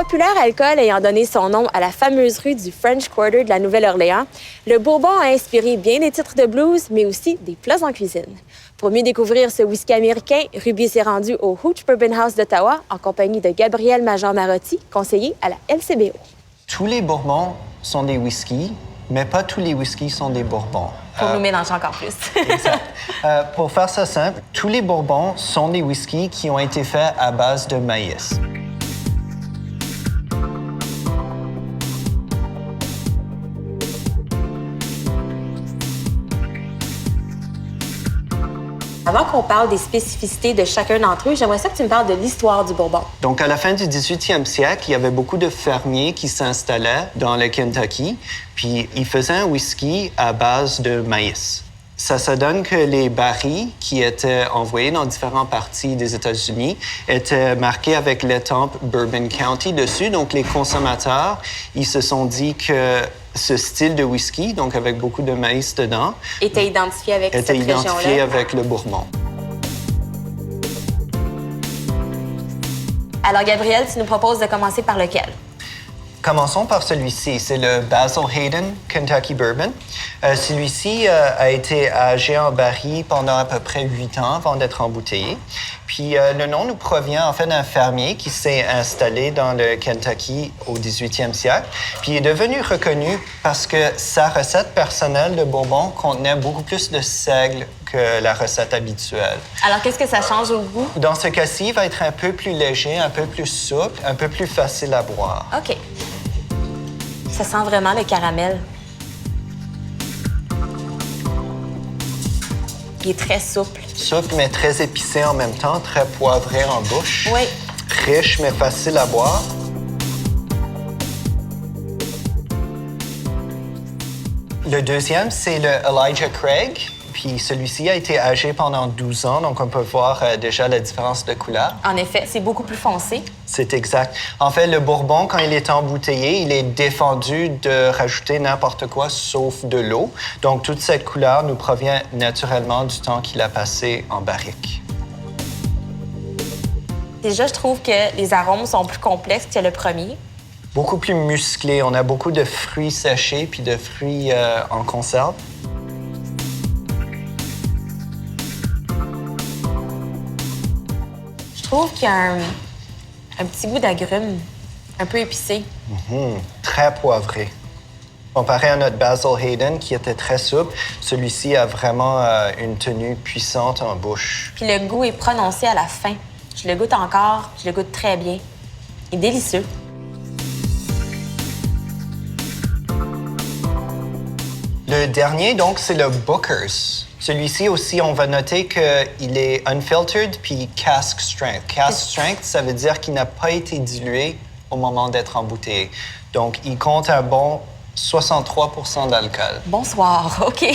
populaire alcool ayant donné son nom à la fameuse rue du French Quarter de la Nouvelle-Orléans, le bourbon a inspiré bien des titres de blues, mais aussi des plats en cuisine. Pour mieux découvrir ce whisky américain, Ruby s'est rendue au Hooch Bourbon House d'Ottawa en compagnie de Gabriel Major-Marotti, conseiller à la LCBO. Tous les bourbons sont des whiskies, mais pas tous les whiskies sont des bourbons. Pour nous mélanger encore plus. Exact. Pour faire ça simple, tous les bourbons sont des whiskies qui ont été faits à base de maïs. Avant qu'on parle des spécificités de chacun d'entre eux, j'aimerais ça que tu me parles de l'histoire du Bourbon. Donc, à la fin du 18e siècle, il y avait beaucoup de fermiers qui s'installaient dans le Kentucky, puis ils faisaient un whisky à base de maïs. Ça donne que les barils qui étaient envoyés dans différentes parties des États-Unis étaient marqués avec l'étampe Bourbon County dessus. Donc, les consommateurs, ils se sont dit que ce style de whisky, donc avec beaucoup de maïs dedans, était identifié avec cette région-là. Était identifié avec le Bourbon. Alors, Gabriel, tu nous proposes de commencer par lequel? Commençons par celui-ci. C'est le Basil Hayden Kentucky Bourbon. Celui-ci a été âgé en baril pendant à peu près 8 ans avant d'être embouteillé. Puis le nom nous provient en fait d'un fermier qui s'est installé dans le Kentucky au 18e siècle. Puis il est devenu reconnu parce que sa recette personnelle de bourbon contenait beaucoup plus de seigle que la recette habituelle. Alors, qu'est-ce que ça change au goût? Dans ce cas-ci, il va être un peu plus léger, un peu plus souple, un peu plus facile à boire. OK. Ça sent vraiment le caramel. Il est très souple. Souple, mais très épicé en même temps, très poivré en bouche. Oui. Riche, mais facile à boire. Le deuxième, c'est le Elijah Craig. Puis celui-ci a été âgé pendant 12 ans, donc on peut voir déjà la différence de couleur. En effet, c'est beaucoup plus foncé. C'est exact. En fait, le bourbon, quand il est embouteillé, il est défendu de rajouter n'importe quoi sauf de l'eau. Donc, toute cette couleur nous provient naturellement du temps qu'il a passé en barrique. Déjà, je trouve que les arômes sont plus complexes que le premier. Beaucoup plus musclé. On a beaucoup de fruits séchés puis de fruits en conserve. Je trouve qu'il y a un petit goût d'agrumes, un peu épicé. Très poivré. Comparé à notre Basil Hayden, qui était très souple, celui-ci a vraiment une tenue puissante en bouche. Puis le goût est prononcé à la fin. Je le goûte encore, je le goûte très bien. Il est délicieux. Le dernier, donc, c'est le Booker's. Celui-ci aussi, on va noter qu'il est unfiltered puis cask strength. Cask strength, ça veut dire qu'il n'a pas été dilué au moment d'être embouteillé. Donc, il compte un bon 63% d'alcool. Bonsoir, OK.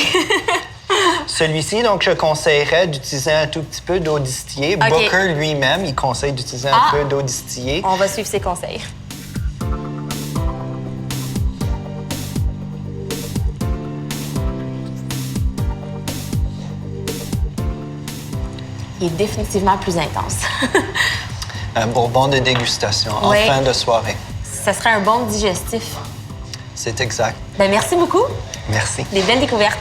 Celui-ci, donc, je conseillerais d'utiliser un tout petit peu d'eau distillée. Okay. Booker lui-même, il conseille d'utiliser un peu d'eau distillée. On va suivre ses conseils. Il est définitivement plus intense. Un bourbon de dégustation en fin de soirée. Ça serait un bon digestif. C'est exact. Bien, merci beaucoup. Merci. Des belles découvertes.